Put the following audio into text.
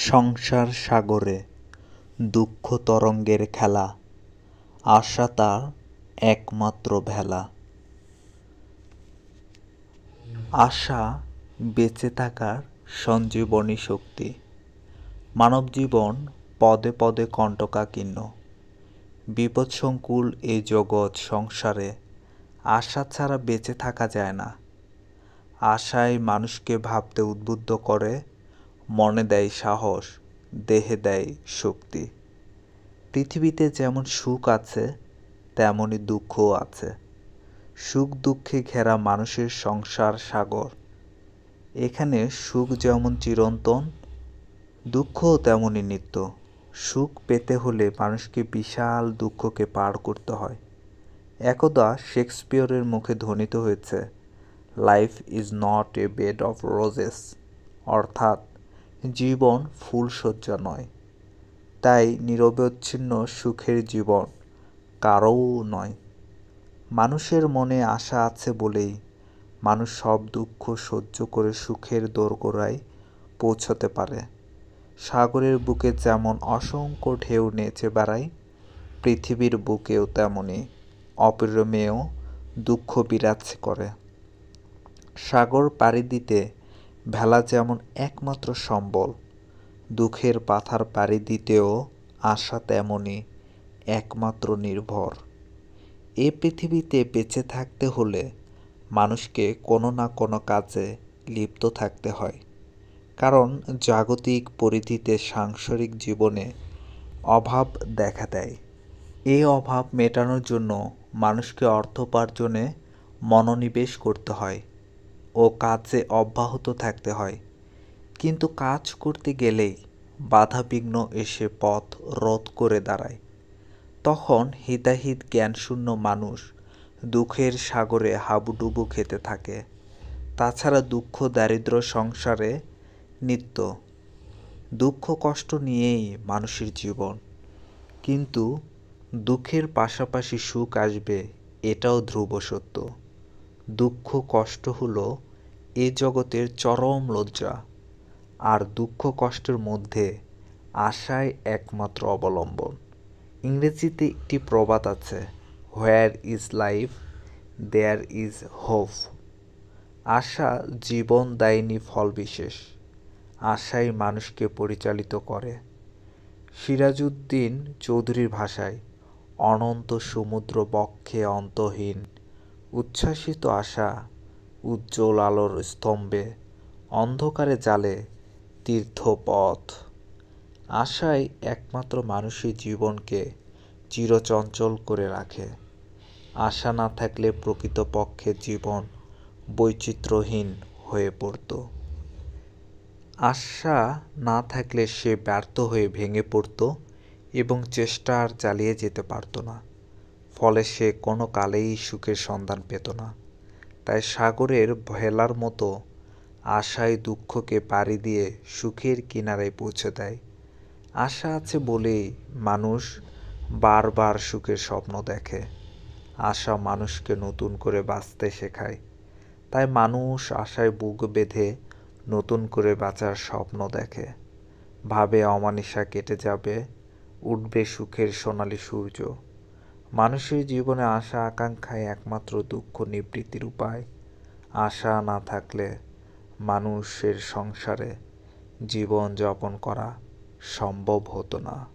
সংসার সাগরে দুঃখ তরঙ্গের খেলা, আশা তার একমাত্র ভেলা। আশা বেঁচে থাকার সঞ্জীবনী শক্তি। মানব জীবন পদে পদে কণ্টকাকীর্ণ। বিপদসংকুল এই জগৎ সংসারে আশা ছাড়া বেঁচে থাকা যায় না। আশাই মানুষকে ভাবতে উদ্বুদ্ধ করে, মনে দেয় সাহস, দেহে দেয় শক্তি। পৃথিবীতে যেমন সুখ আছে তেমনই দুঃখও আছে। সুখ দুঃখে ঘেরা মানুষের সংসার সাগর। এখানে সুখ যেমন চিরন্তন, দুঃখও তেমনই নিত্য। সুখ পেতে হলে মানুষকে বিশাল দুঃখকে পার করতে হয়। একদা শেক্সপিয়রের মুখে ধ্বনিত হয়েছে, life is not a bed of roses, অর্থাৎ জীবন ফুলশয্যা নয়। তাই নিরবচ্ছিন্ন সুখের জীবন কারও নয়। মানুষের মনে আশা আছে বলেই মানুষ সব দুঃখ সহ্য করে সুখের দোরগোড়ায় পৌঁছতে পারে। সাগরের বুকে যেমন অসংখ্য ঢেউ নেচে বেড়ায়, পৃথিবীর বুকেও তেমনি অপরিমেয় দুঃখ বিরাজ করে। সাগর পাড়ি দিতে ভেলা যেমন একমাত্র সম্বল, দুঃখের পাথার পাড়ি দিতেও আশা তেমনি একমাত্র নির্ভর। এ পৃথিবীতে বেঁচে থাকতে হলে মানুষকে কোনো না কোনো কাজে লিপ্ত থাকতে হয়। কারণ জাগতিক পরিধিতে সাংসারিক জীবনে অভাব দেখা দেয়। এই অভাব মেটানোর জন্য মানুষকে অর্থোপার্জনে মনোনিবেশ করতে হয় ও কাজে অব্যাহত থাকতে হয়। কিন্তু কাজ করতে গেলেই বাধাবিঘ্ন এসে পথ রোধ করে দাঁড়ায়। তখন হিতাহিত জ্ঞানশূন্য মানুষ দুঃখের সাগরে হাবুডুবু খেতে থাকে। তাছাড়া দুঃখ দারিদ্র সংসারে নিত্য। দুঃখ কষ্ট নিয়েই মানুষের জীবন। কিন্তু দুঃখের পাশাপাশি সুখ আসবে, এটাও ধ্রুব সত্য। দুঃখ কষ্ট হলো এ জগতের চরম লজ্জা। আর দুঃখ কষ্টের মধ্যে আশাই একমাত্র অবলম্বন। ইংরেজিতে একটি প্রবাদ আছে, where is life there is hope. আশা জীবন দায়িনী ফল বিশেষ। আশাই মানুষকে পরিচালিত করে। সিরাজউদ্দিন চৌধুরীর ভাষায়, অনন্ত সমুদ্র বক্ষে অন্তহীন, উচ্ছ্বাসিত আশা উজ্জ্বল আলোর স্তম্ভে, অন্ধকারে জালে তীর্থপথ। আশাই একমাত্র মানুষের জীবনকে চিরচঞ্চল করে রাখে। আশা না থাকলে প্রকৃতপক্ষে জীবন বৈচিত্র্যহীন হয়ে পড়ত। আশা না থাকলে সে ব্যর্থ হয়ে ভেঙে পড়ত এবং চেষ্টা আর চালিয়ে যেতে পারত না। ফলে সে কোনো কালেই সুখের সন্ধান পেত না। তাই সাগরের ভেলার মতো আশাই দুঃখকে পাড়ি দিয়ে সুখের কিনারায় পৌঁছে দেয়। আশা আছে বলেই মানুষ বারবার সুখের স্বপ্ন দেখে। আশা মানুষকে নতুন করে বাঁচতে শেখায়। তাই মানুষ আশায় বুক বেঁধে নতুন করে বাঁচার স্বপ্ন দেখে। ভাবে অমানিশা কেটে যাবে, উঠবে সুখের সোনালি সূর্য। মানুষের জীবনে আশা আকাঙ্ক্ষায় একমাত্র দুঃখ নিবৃত্তির উপায়। আশা না থাকলে মানুষের সংসারে জীবন যাপন করা সম্ভব হতো না।